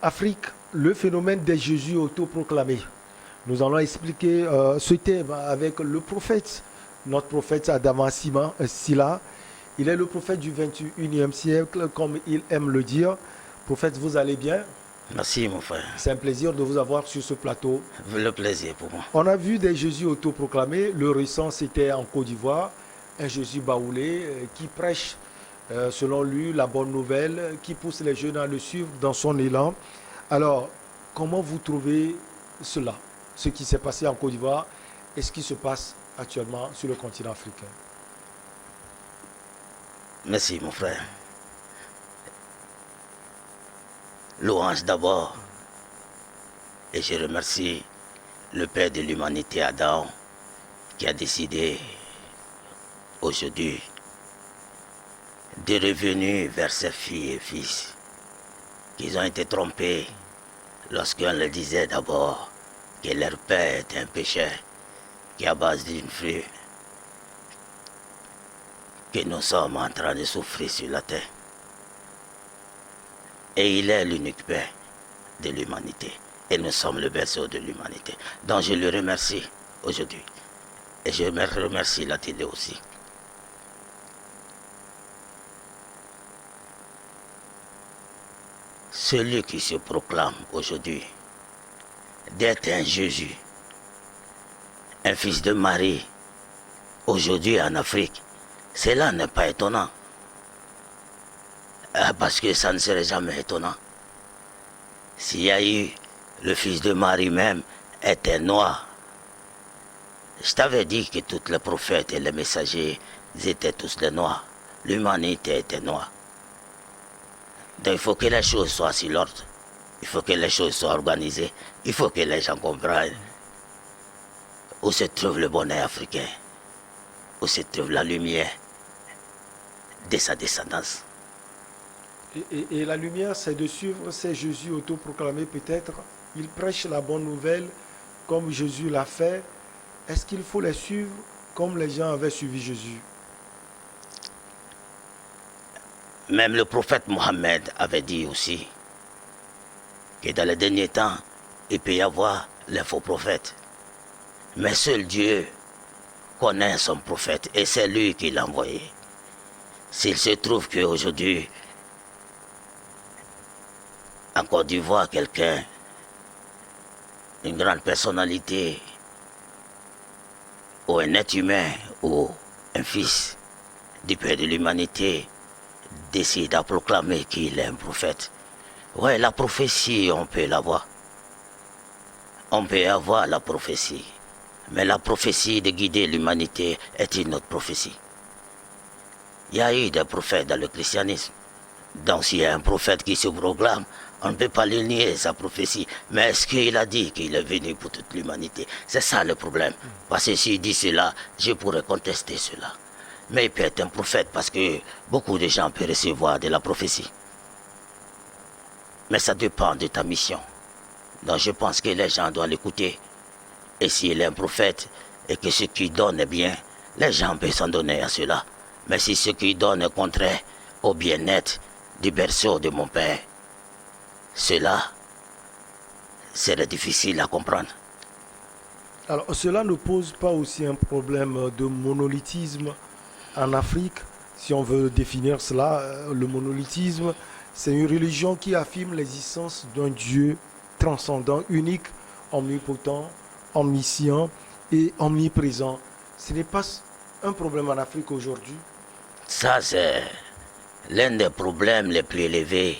Afrique, le phénomène des Jésus autoproclamés. Nous allons expliquer ce thème avec le prophète, notre prophète Adama Silla. Il est le prophète du 21e siècle, comme il aime le dire. Prophète, vous allez bien? Merci mon frère. C'est un plaisir de vous avoir sur ce plateau. Le plaisir pour moi. On a vu des Jésus autoproclamés. Le récent, c'était en Côte d'Ivoire. Un Jésus baoulé qui prêche, selon lui, la bonne nouvelle, qui pousse les jeunes à le suivre dans son élan. Alors, comment vous trouvez cela, ce qui s'est passé en Côte d'Ivoire et ce qui se passe actuellement sur le continent africain? Merci mon frère. Louange d'abord. Et je remercie le Père de l'humanité, Adam, qui a décidé aujourd'hui de revenir vers ses filles et fils, qu'ils ont été trompés lorsqu'on leur disait d'abord que leur père était un pécheur, qui à base d'une fruit que nous sommes en train de souffrir sur la terre. Et il est l'unique Père de l'humanité. Et nous sommes le berceau de l'humanité. Donc je le remercie aujourd'hui. Et je remercie la télé aussi. Celui qui se proclame aujourd'hui d'être un Jésus, un fils de Marie, aujourd'hui en Afrique, cela n'est pas étonnant. Parce que ça ne serait jamais étonnant. S'il y a eu le fils de Marie même était noir. Je t'avais dit que tous les prophètes et les messagers étaient tous des noirs. L'humanité était noire. Donc il faut que les choses soient sur l'ordre. Il faut que les choses soient organisées. Il faut que les gens comprennent où se trouve le bonheur africain, où se trouve la lumière de sa descendance. Et la lumière, c'est de suivre ces Jésus autoproclamés peut-être. Ils prêchent la bonne nouvelle comme Jésus l'a fait. Est-ce qu'il faut les suivre comme les gens avaient suivi Jésus? Même le prophète Mohammed avait dit aussi que dans les derniers temps, il peut y avoir les faux prophètes. Mais seul Dieu connaît son prophète et c'est lui qui l'a envoyé. S'il se trouve qu'aujourd'hui, en Côte d'Ivoire, quelqu'un, une grande personnalité, ou un être humain, ou un fils du Père de l'humanité, décide à proclamer qu'il est un prophète. Oui, la prophétie, on peut l'avoir. On peut avoir la prophétie. Mais la prophétie de guider l'humanité est une autre prophétie. Il y a eu des prophètes dans le christianisme. Donc s'il y a un prophète qui se proclame, on ne peut pas le nier, sa prophétie. Mais est-ce qu'il a dit qu'il est venu pour toute l'humanité? C'est ça le problème. Parce que s'il dit cela, je pourrais contester cela. Mais il peut être un prophète parce que beaucoup de gens peuvent recevoir de la prophétie. Mais ça dépend de ta mission. Donc je pense que les gens doivent l'écouter. Et s'il est un prophète et que ce qu'il donne est bien, les gens peuvent s'en donner à cela. Mais si ce qu'il donne est contraire au bien-être du berceau de mon père, cela serait difficile à comprendre. Alors, cela ne pose pas aussi un problème de monolithisme en Afrique, si on veut définir cela? Le monolithisme, c'est une religion qui affirme l'existence d'un Dieu transcendant, unique, omnipotent, omniscient et omniprésent. Ce n'est pas un problème en Afrique aujourd'hui? Ça, c'est l'un des problèmes les plus élevés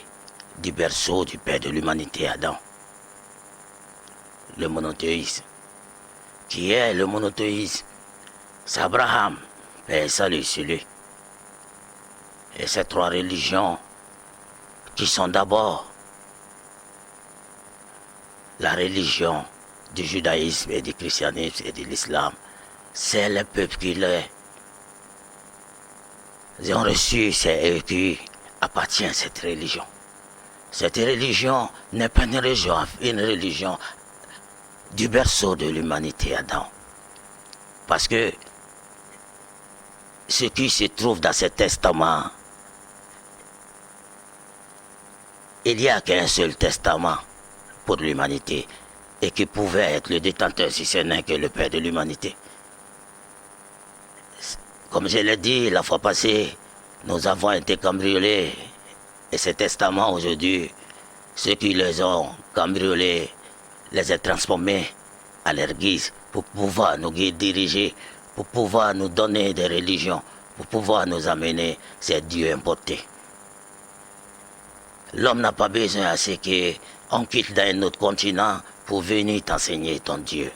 du berceau du Père de l'humanité, Adam. Le monothéisme. Qui est le monothéisme? C'est Abraham, Père et salut sur lui. Et ces trois religions qui sont d'abord la religion du judaïsme et du christianisme et de l'islam, c'est le peuple qui les ont reçu, c'est eux qui appartiennent à cette religion. Cette religion n'est pas une religion du berceau de l'humanité, Adam. Parce que ce qui se trouve dans ce testament il n'y a qu'un seul testament pour l'humanité et qui pouvait être le détenteur si ce n'est que le Père de l'humanité. Comme je l'ai dit la fois passée, nous avons été cambriolés et ces testaments aujourd'hui, ceux qui les ont cambriolés les ont transformés à leur guise pour pouvoir nous diriger, pour pouvoir nous donner des religions, pour pouvoir nous amener ces dieux importés. L'homme n'a pas besoin à ce qu'on quitte dans un autre continent pour venir t'enseigner ton Dieu.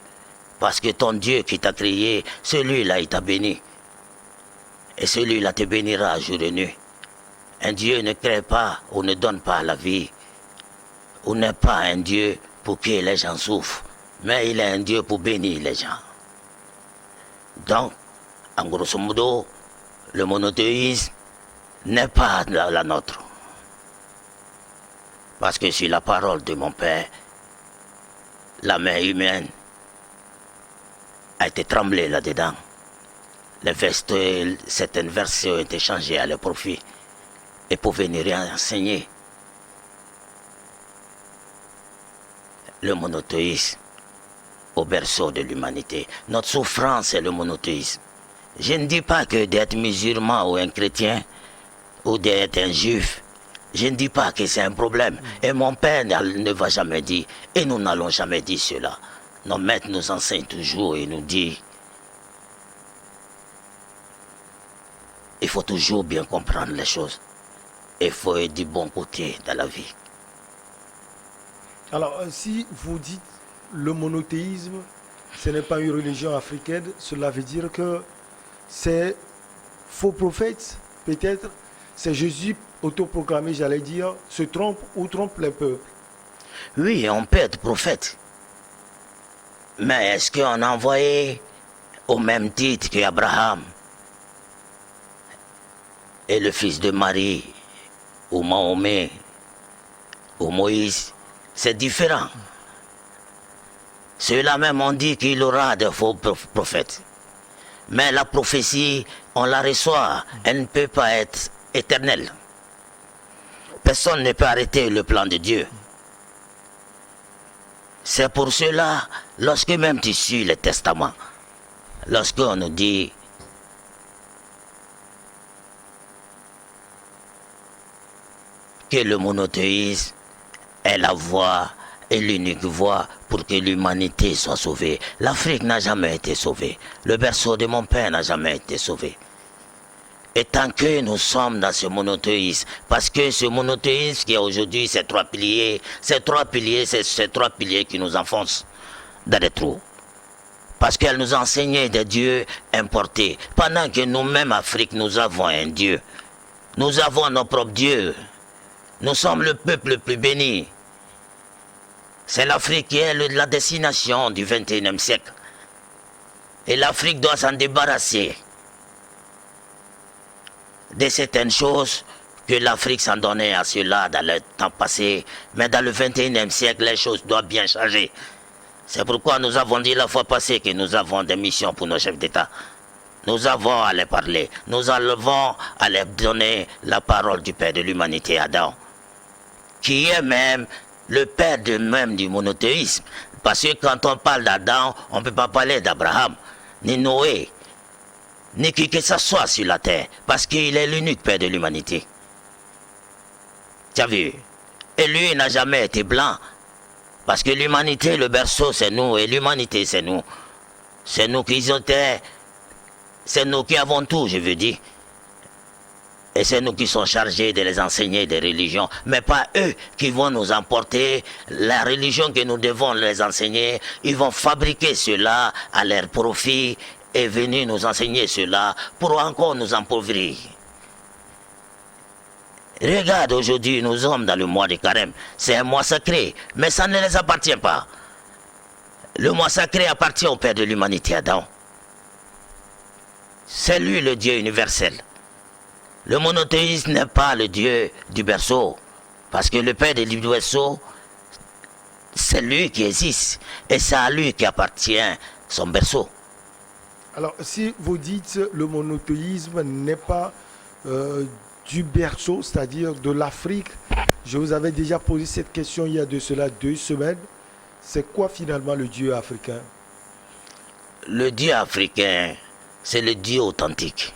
Parce que ton Dieu qui t'a créé, celui-là, il t'a béni. Et celui-là te bénira jour et nuit. Un Dieu ne crée pas ou ne donne pas la vie. Ou n'est pas un Dieu pour que les gens souffrent. Mais il est un Dieu pour bénir les gens. Donc, en grosso modo, le monothéisme n'est pas la nôtre. Parce que sur la parole de mon Père, la main humaine a été tremblée là-dedans. Certaines versions ont été changées à leur profit et pour venir enseigner le monothéisme au berceau de l'humanité. Notre souffrance, c'est le monothéisme. Je ne dis pas que d'être musulman ou un chrétien ou d'être un juif, je ne dis pas que c'est un problème. Et mon Père ne va jamais dire, et nous n'allons jamais dire cela. Nos maîtres nous enseignent toujours et nous disent, il faut toujours bien comprendre les choses. Il faut être du bon côté dans la vie. Alors, si vous dites le monothéisme, ce n'est pas une religion africaine, cela veut dire que c'est faux prophètes, peut-être, c'est Jésus autoproclamé, j'allais dire, se trompe ou trompe les peuples. Oui, on peut être prophète. Mais est-ce qu'on a envoyé au même titre qu'Abraham et le fils de Marie, ou Mahomet, ou Moïse? C'est différent. Ceux-là même ont dit qu'il y aura des faux prophètes. Mais la prophétie, on la reçoit, elle ne peut pas être éternelle. Personne ne peut arrêter le plan de Dieu. C'est pour cela, lorsque même tu suis le testament, lorsqu'on nous dit que le monothéisme est la voie et l'unique voie pour que l'humanité soit sauvée. L'Afrique n'a jamais été sauvée. Le berceau de mon père n'a jamais été sauvé. Et tant que nous sommes dans ce monothéisme, parce que ce monothéisme qui est aujourd'hui ces trois piliers, c'est ces trois piliers qui nous enfoncent dans les trous. Parce qu'elle nous enseignait des dieux importés. Pendant que nous-mêmes, Afrique, nous avons un Dieu. Nous avons nos propres dieux. Nous sommes le peuple le plus béni. C'est l'Afrique qui est la destination du XXIe siècle. Et l'Afrique doit s'en débarrasser de certaines choses que l'Afrique s'en donnait à cela dans le temps passé. Mais dans le XXIe siècle, les choses doivent bien changer. C'est pourquoi nous avons dit la fois passée que nous avons des missions pour nos chefs d'État. Nous avons à les parler. Nous avons à leur donner la parole du Père de l'humanité, Adam, qui est même le père même du monothéisme. Parce que quand on parle d'Adam, on ne peut pas parler d'Abraham, ni Noé, ni qui que ce soit sur la terre, parce qu'il est l'unique père de l'humanité. Tu as vu? Et lui n'a jamais été blanc, parce que l'humanité, le berceau, c'est nous, et l'humanité, c'est nous. C'est nous qui étaient, c'est nous qui avons tout, je veux dire. Et c'est nous qui sommes chargés de les enseigner des religions, mais pas eux qui vont nous emporter la religion que nous devons les enseigner. Ils vont fabriquer cela à leur profit et venir nous enseigner cela pour encore nous appauvrir. Regarde, aujourd'hui, nous sommes dans le mois de Carême. C'est un mois sacré, mais ça ne les appartient pas. Le mois sacré appartient au Père de l'humanité, Adam. C'est lui le Dieu universel. Le monothéisme n'est pas le Dieu du berceau, parce que le Père du berceau, c'est lui qui existe, et c'est à lui qui appartient son berceau. Alors, si vous dites le monothéisme n'est pas du berceau, c'est-à-dire de l'Afrique. Je vous avais déjà posé cette question il y a de cela 2 semaines. C'est quoi finalement le Dieu africain? Le Dieu africain, c'est le Dieu authentique.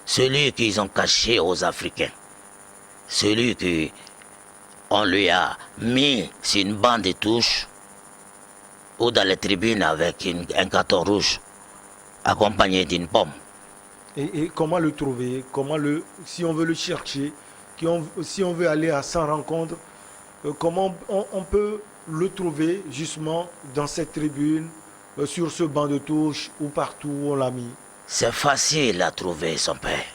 Celui qu'ils ont caché aux Africains. Celui qu'on lui a mis sur une bande de touche ou dans les tribunes avec un carton rouge accompagné d'une pomme. Et comment le trouver? Si on veut le chercher, si on veut aller à sa rencontre, comment on peut le trouver justement dans cette tribune, sur ce banc de touche ou partout où on l'a mis? C'est facile à trouver son père.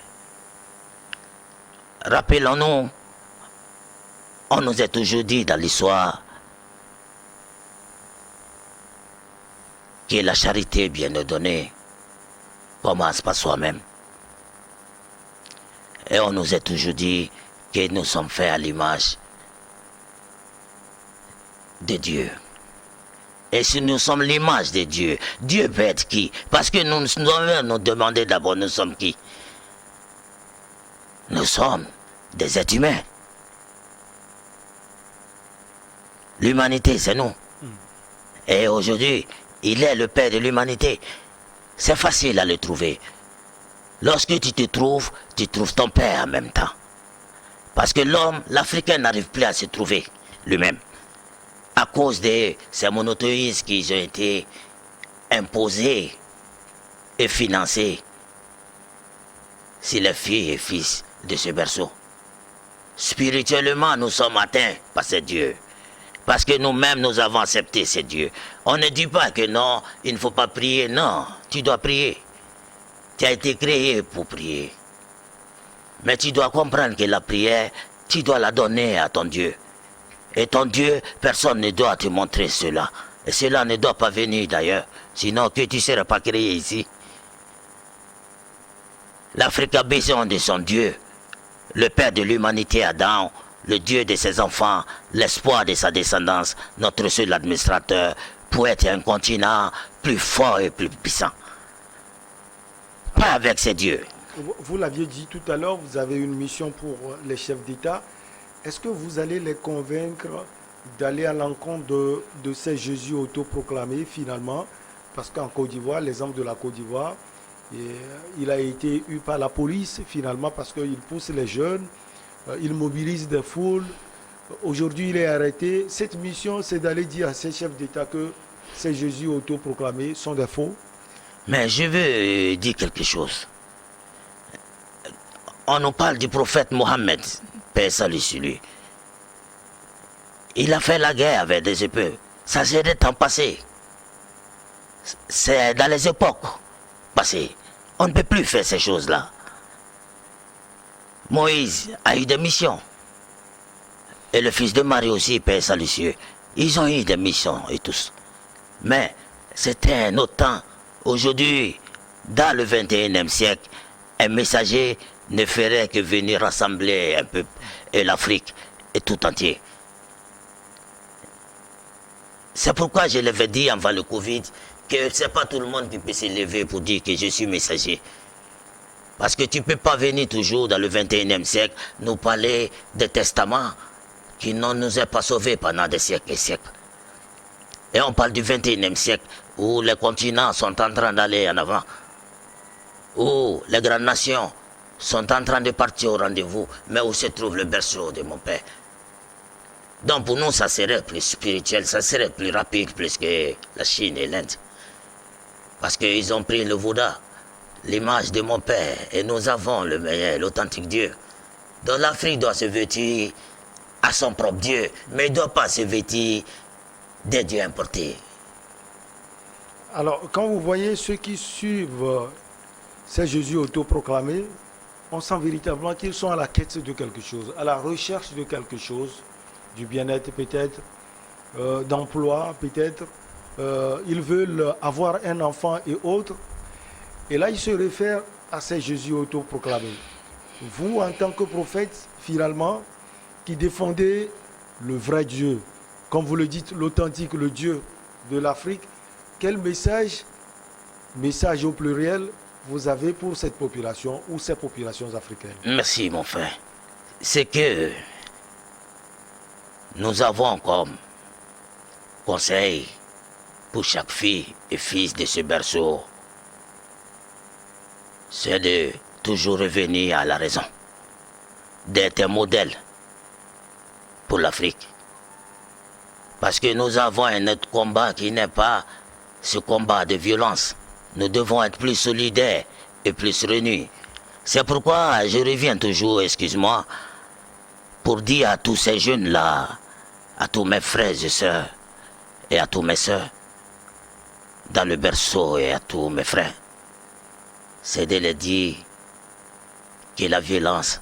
Rappelons-nous, on nous a toujours dit dans l'histoire que la charité bien ordonnée commence par soi-même. Et on nous a toujours dit que nous sommes faits à l'image de Dieu. Et si nous sommes l'image de Dieu, Dieu peut être qui? Parce que nous devons nous demander d'abord, nous sommes qui? Nous sommes des êtres humains. L'humanité, c'est nous. Et aujourd'hui, il est le Père de l'humanité. C'est facile à le trouver. Lorsque tu trouves ton Père en même temps. Parce que l'homme, l'Africain n'arrive plus à se trouver lui-même. À cause de ces monothéismes qui ont été imposés et financés sur les filles et fils de ce berceau. Spirituellement, nous sommes atteints par ces dieux. Parce que nous-mêmes, nous avons accepté ces dieux. On ne dit pas que non, il ne faut pas prier. Non, tu dois prier. Tu as été créé pour prier. Mais tu dois comprendre que la prière, tu dois la donner à ton Dieu. Et ton Dieu, personne ne doit te montrer cela. Et cela ne doit pas venir d'ailleurs. Sinon que tu ne serais pas créé ici. L'Afrique a besoin de son Dieu. Le Père de l'humanité Adam, le Dieu de ses enfants, l'espoir de sa descendance, notre seul administrateur, pour être un continent plus fort et plus puissant. Pas avec ces dieux. Vous l'aviez dit tout à l'heure, vous avez une mission pour les chefs d'État. Est-ce que vous allez les convaincre d'aller à l'encontre de ces Jésus autoproclamés finalement? Parce qu'en Côte d'Ivoire, l'exemple de la Côte d'Ivoire, il a été eu par la police finalement parce qu'il pousse les jeunes, il mobilise des foules. Aujourd'hui, il est arrêté. Cette mission, c'est d'aller dire à ces chefs d'État que ces Jésus autoproclamés sont des faux. Mais je veux dire quelque chose. On nous parle du prophète Mohammed, paix salut sur lui. Il a fait la guerre avec des épées. Ça c'est des temps passés. C'est dans les époques passées. On ne peut plus faire ces choses-là. Moïse a eu des missions. Et le fils de Marie aussi, paix salut sur lui. Ils ont eu des missions et tous. Mais c'était un autre temps. Aujourd'hui, dans le 21e siècle, un messager ne ferait que venir rassembler un peuple et l'Afrique et tout entier. C'est pourquoi je l'avais dit avant le Covid que ce n'est pas tout le monde qui peut se lever pour dire que je suis messager. Parce que tu ne peux pas venir toujours dans le 21e siècle nous parler des testaments qui ne nous ont pas sauvés pendant des siècles et siècles. Et on parle du 21e siècle où les continents sont en train d'aller en avant, où les grandes nations sont en train de partir au rendez-vous, mais où se trouve le berceau de mon père. Donc pour nous, ça serait plus spirituel, ça serait plus rapide plus que la Chine et l'Inde. Parce qu'ils ont pris le Bouddha, l'image de mon père, et nous avons le meilleur, l'authentique Dieu. Donc l'Afrique doit se vêtir à son propre Dieu, mais il ne doit pas se vêtir des dieux importés. Alors, quand vous voyez ceux qui suivent ces Jésus autoproclamés, on sent véritablement qu'ils sont à la quête de quelque chose, à la recherche de quelque chose, du bien-être peut-être, d'emploi peut-être. Ils veulent avoir un enfant et autres. Et là, ils se réfèrent à ces Jésus autoproclamés. Vous, en tant que prophète, finalement, qui défendez le vrai Dieu, comme vous le dites, l'authentique, le Dieu de l'Afrique, quel message au pluriel, vous avez pour cette population ou ces populations africaines? Merci, mon frère. C'est que nous avons comme conseil pour chaque fille et fils de ce berceau, c'est de toujours revenir à la raison, d'être un modèle pour l'Afrique. Parce que nous avons un autre combat qui n'est pas ce combat de violence. Nous devons être plus solidaires et plus réunis. C'est pourquoi je reviens toujours, excuse-moi, pour dire à tous ces jeunes-là, à tous mes frères et sœurs, et à tous mes sœurs, dans le berceau et à tous mes frères, c'est de leur dire que la violence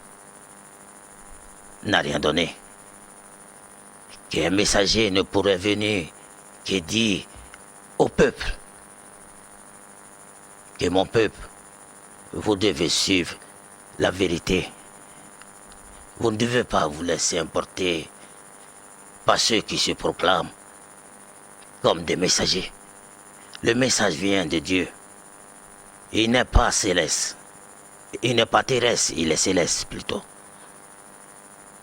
n'a rien donné. Qu'un messager ne pourrait venir qui dit au peuple que mon peuple, vous devez suivre la vérité. Vous ne devez pas vous laisser emporter par ceux qui se proclament comme des messagers. Le message vient de Dieu. Il n'est pas céleste. Il n'est pas terrestre, il est céleste plutôt.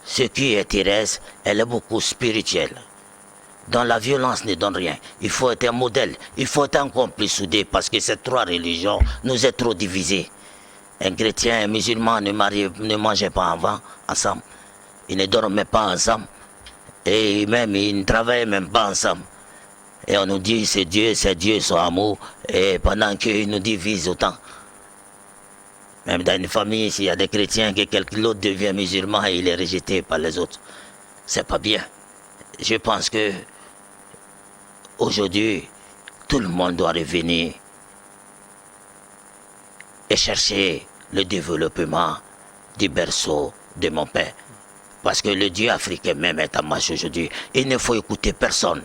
Ce qui est terrestre, elle est beaucoup spirituelle. Dans la violence ne donne rien. Il faut être un modèle. Il faut être encore plus soudé parce que ces trois religions nous est trop divisées. Un chrétien et un musulman ne mangeaient pas avant ensemble. Ils ne dormaient pas ensemble. Et même, ils ne travaillaient même pas ensemble. Et on nous dit c'est Dieu, son amour. Et pendant qu'ils nous divisent autant. Même dans une famille, s'il y a des chrétiens, que quelqu'un d'autre devient musulman et il est rejeté par les autres. C'est pas bien. Je pense que aujourd'hui, tout le monde doit revenir et chercher le développement du berceau de mon père. Parce que le Dieu africain même est en marche aujourd'hui. Il ne faut écouter personne.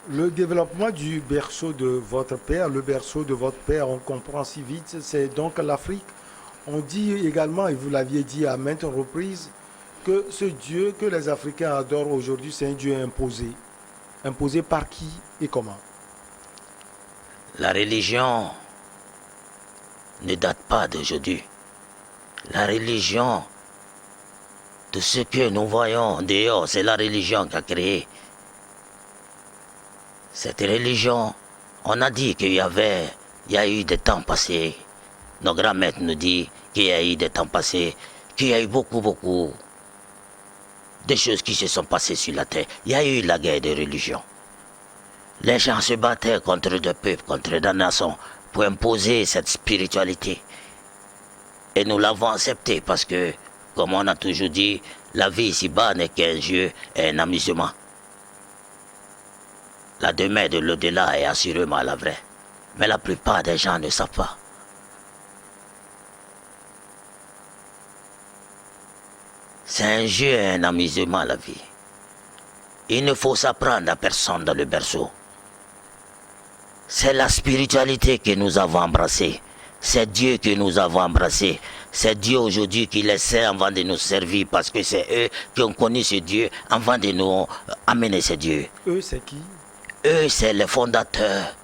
Le développement du berceau de votre père, le berceau de votre père, on comprend si vite, c'est donc l'Afrique. On dit également, et vous l'aviez dit à maintes reprises, que ce Dieu que les Africains adorent aujourd'hui, c'est un Dieu imposé. Imposé par qui et comment? La religion ne date pas d'aujourd'hui. La religion, de ce que nous voyons dehors, c'est la religion qui a créé. Cette religion, on a dit qu'il y a eu des temps passés. Nos grands-mères nous disent qu'il y a eu des temps passés, qu'il y a eu beaucoup de choses qui se sont passées sur la terre. Il y a eu la guerre de religion. Les gens se battaient contre des peuples, contre des nations, pour imposer cette spiritualité. Et nous l'avons accepté parce que, comme on a toujours dit, la vie ici-bas n'est qu'un jeu et un amusement. La demeure de l'au-delà est assurément la vraie. Mais la plupart des gens ne savent pas. C'est un jeu et un amusement la vie. Il ne faut s'apprendre à personne dans le berceau. C'est la spiritualité que nous avons embrassée. C'est Dieu que nous avons embrassé. C'est Dieu aujourd'hui qui les sert avant de nous servir parce que c'est eux qui ont connu ce Dieu avant de nous amener ce Dieu. Eux, c'est qui? Eux, c'est les fondateurs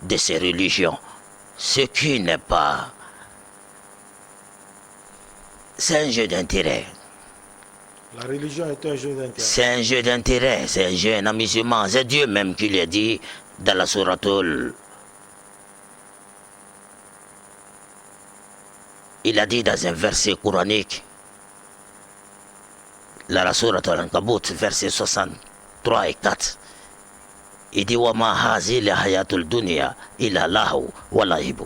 de ces religions. Ce qui n'est pas... C'est un jeu d'intérêt. La religion est un jeu d'intérêt. C'est un jeu d'intérêt, c'est un jeu, un amusement. C'est Dieu même qui l'a dit dans la souratul. Il a dit dans un verset coranique, la souratul Ankabut, verset 63 et 4. Il dit Wama hazil hayatul dunya illa lahu wa lahibu.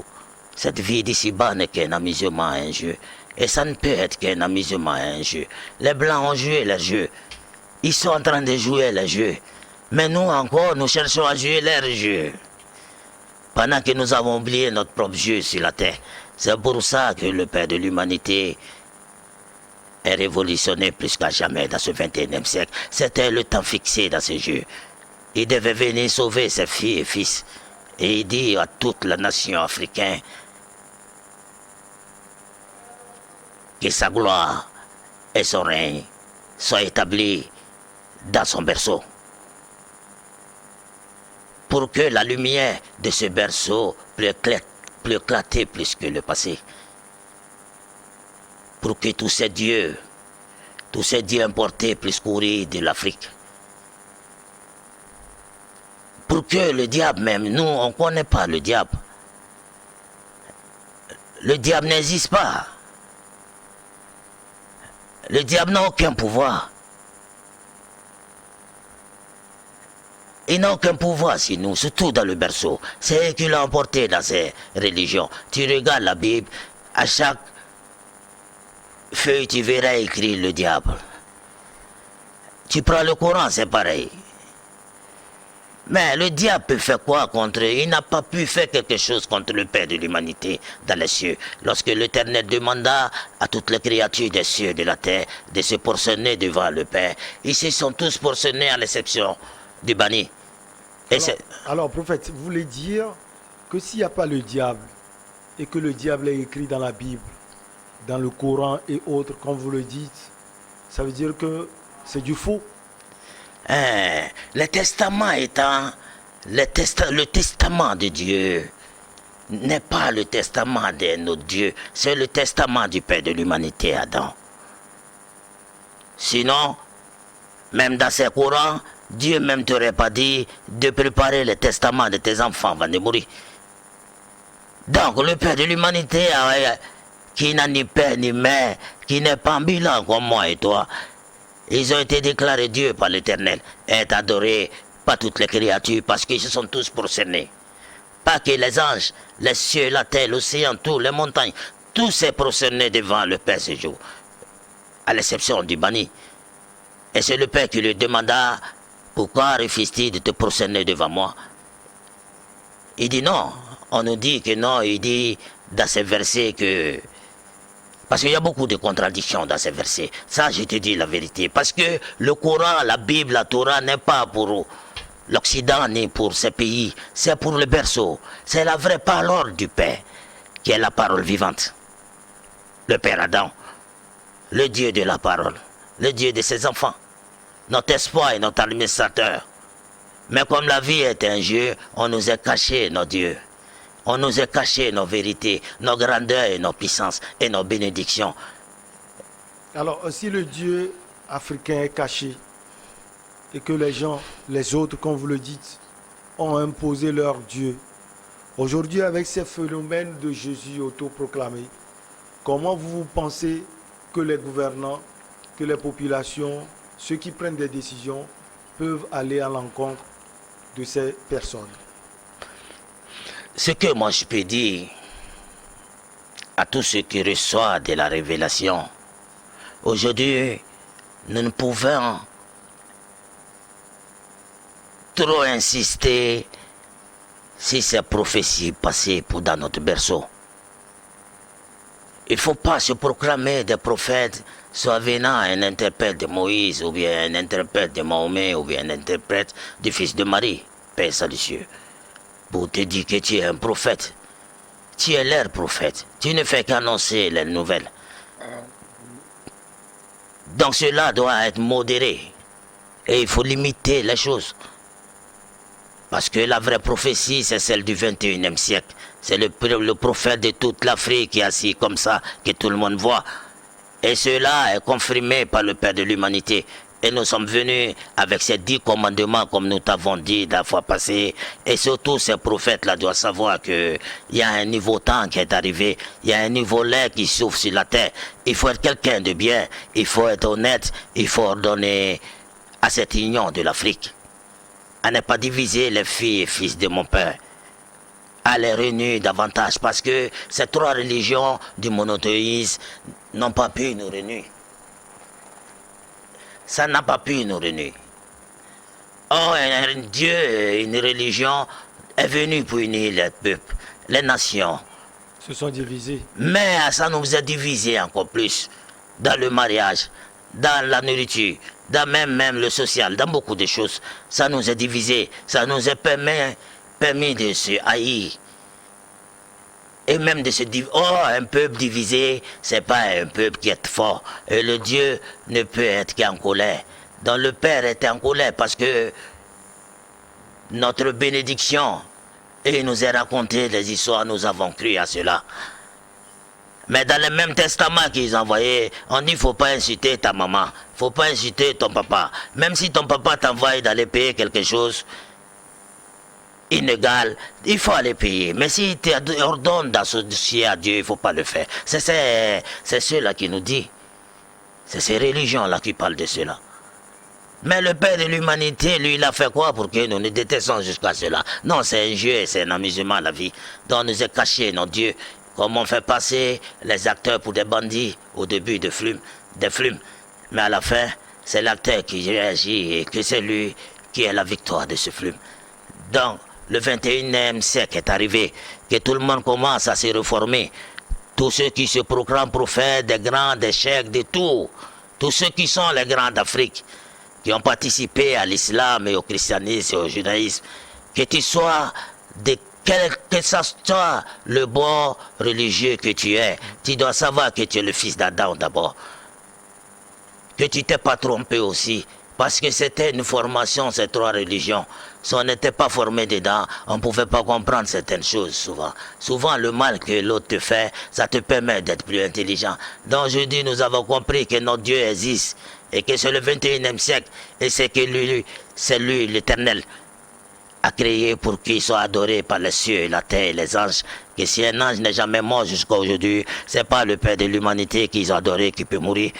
Cette vie d'ici-bas n'est qu'un amusement, un jeu. Et ça ne peut être qu'un amusement, un jeu. Les Blancs ont joué le jeu. Ils sont en train de jouer le jeu. Mais nous encore, nous cherchons à jouer leur jeu. Pendant que nous avons oublié notre propre jeu sur la terre. C'est pour ça que le Père de l'humanité est révolutionné plus qu'à jamais dans ce 21e siècle. C'était le temps fixé dans ce jeu. Il devait venir sauver ses filles et fils. Et il dit à toute la nation africaine que sa gloire et son règne soient établis dans son berceau. pour que la lumière de ce berceau puisse éclater plus que le passé. Pour que tous ces dieux importés puissent courir de l'Afrique. Pour que le diable même, nous on ne connaît pas le diable. Le diable n'existe pas. Le diable n'a aucun pouvoir. Il n'a aucun pouvoir sur nous, surtout dans le berceau. C'est eux qui l'ont emporté dans ces religions. Tu regardes la Bible, à chaque feuille tu verras écrit le diable. Tu prends le Coran, c'est pareil. Mais le diable peut faire quoi contre eux? Il n'a pas pu faire quelque chose contre le Père de l'humanité dans les cieux. Lorsque l'Éternel demanda à toutes les créatures des cieux et de la terre de se prosterner devant le Père, ils se sont tous prosternés à l'exception du banni. Alors, prophète, vous voulez dire que s'il n'y a pas le diable et que le diable est écrit dans la Bible, dans le Coran et autres, comme vous le dites, ça veut dire que c'est du faux? Le testament étant le testament de Dieu n'est pas le testament de notre Dieu, c'est le testament du Père de l'humanité, Adam. Sinon, même dans ses courants, Dieu même t'aurait pas dit de préparer le testament de tes enfants avant de mourir. Donc le Père de l'humanité, qui n'a ni père ni mère, qui n'est pas ambulant comme moi et toi, ils ont été déclarés Dieu par l'Éternel et est adoré par toutes les créatures parce qu'ils se sont tous prosternés. Pas que les anges, les cieux, la terre, l'océan, tout, les montagnes, tous s'est prosterné devant le Père ce jour, à l'exception du banni. Et c'est le Père qui lui demanda, pourquoi refuses-tu de te prosterner devant moi? Il dit non. On nous dit que non. Il dit dans ces versets que... Parce qu'il y a beaucoup de contradictions dans ces versets. Ça, je te dis la vérité. Parce que le Coran, la Bible, la Torah n'est pas pour l'Occident ni pour ces pays. C'est pour le berceau. C'est la vraie parole du Père, qui est la parole vivante. Le Père Adam, le Dieu de la parole, le Dieu de ses enfants, notre espoir et notre administrateur. Mais comme la vie est un jeu, on nous a caché nos dieux. On nous a caché nos vérités, nos grandeurs et nos puissances et nos bénédictions. Alors, si le Dieu africain est caché et que les gens, les autres, comme vous le dites, ont imposé leur Dieu, aujourd'hui, avec ces phénomènes de Jésus autoproclamé, comment vous pensez que les gouvernants, que les populations, ceux qui prennent des décisions, peuvent aller à l'encontre de ces personnes? Ce que moi je peux dire à tous ceux qui reçoivent de la révélation, aujourd'hui, nous ne pouvons trop insister sur ces prophéties passées pour dans notre berceau. Il ne faut pas se proclamer des prophètes, soit venant un interprète de Moïse, ou bien un interprète de Mahomet, ou bien un interprète du fils de Marie, Père Salicieux, pour te dire que tu es un prophète. Tu es leur prophète. Tu ne fais qu'annoncer les nouvelles. Donc cela doit être modéré. Et il faut limiter les choses. Parce que la vraie prophétie, c'est celle du 21e siècle. C'est le prophète de toute l'Afrique qui est assis comme ça, que tout le monde voit. Et cela est confirmé par le Père de l'humanité. Et nous sommes venus avec ces 10 commandements, comme nous t'avons dit la fois passée. Et surtout, ces prophètes-là doivent savoir qu'il y a un nouveau temps qui est arrivé. Il y a un nouveau lait qui s'ouvre sur la terre. Il faut être quelqu'un de bien. Il faut être honnête. Il faut ordonner à cette union de l'Afrique. À ne pas diviser les filles et fils de mon Père. À les réunir davantage. Parce que ces 3 religions du monothéisme n'ont pas pu nous réunir. Ça n'a pas pu nous réunir. Oh, un Dieu, une religion est venu pour unir les peuples, les nations. Se sont divisés. Mais ça nous a divisés encore plus. Dans le mariage, dans la nourriture, dans même le social, dans beaucoup de choses. Ça nous a divisés. Ça nous a permis de se haïr. Et même de se dire, oh, un peuple divisé, c'est pas un peuple qui est fort. Et le Dieu ne peut être qu'en colère. Donc le Père était en colère parce que notre bénédiction. Et il nous a raconté des histoires, nous avons cru à cela. Mais dans le même testament qu'ils envoyaient, on dit il ne faut pas insulter ta maman, il ne faut pas insulter ton papa. Même si ton papa t'envoie d'aller payer quelque chose inégal, il faut aller payer. Mais s'il t'ordonne d'associer à Dieu, il ne faut pas le faire. C'est cela qui nous dit. C'est ces religions-là qui parlent de cela. Mais le Père de l'humanité, lui, il a fait quoi pour que nous nous détestons jusqu'à cela? Non, c'est un jeu, c'est un amusement, la vie. Donc, nous est caché, non, Dieu. Comme on fait passer les acteurs pour des bandits au début des films. Mais à la fin, c'est l'acteur qui réagit et que c'est lui qui est la victoire de ce film. Donc, le 21e siècle est arrivé, que tout le monde commence à se réformer. Tous ceux qui se proclament prophètes, des grands, des cheikhs, de tout. Tous ceux qui sont les grands d'Afrique, qui ont participé à l'islam et au christianisme et au judaïsme, que tu sois que ça soit le bon religieux que tu es, tu dois savoir que tu es le fils d'Adam d'abord. Que tu t'es pas trompé aussi, parce que c'était une formation, ces trois religions. Si on n'était pas formé dedans, on ne pouvait pas comprendre certaines choses souvent. Souvent, le mal que l'autre te fait, ça te permet d'être plus intelligent. Donc aujourd'hui, nous avons compris que notre Dieu existe et que c'est le 21e siècle et c'est que c'est lui, l'Éternel, a créé pour qu'il soit adoré par les cieux, la terre et les anges. Que si un ange n'est jamais mort jusqu'à aujourd'hui, c'est pas le Père de l'humanité qu'ils ont adoré qui peut mourir.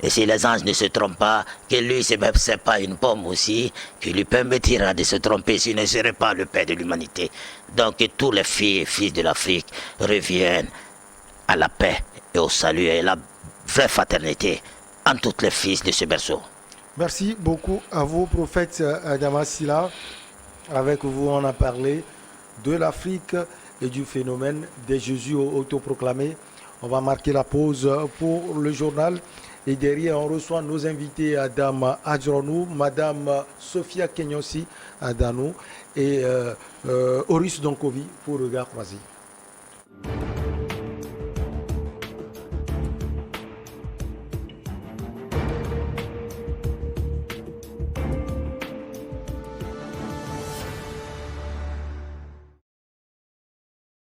Et si les anges ne se trompent pas, que lui, c'est pas une pomme aussi, qui lui permettra de se tromper s'il ne serait pas le Père de l'humanité. Donc que tous les filles et fils de l'Afrique reviennent à la paix et au salut et à la vraie fraternité en toutes les fils de ce berceau. Merci beaucoup à vous, prophète Damasila. Avec vous, on a parlé de l'Afrique et du phénomène des Jésus autoproclamés. On va marquer la pause pour le journal. Et derrière, on reçoit nos invités, Adam Adjronou, Madame Sophia Kenyossi Adanou et Horus Donkovi pour Regard Croisé.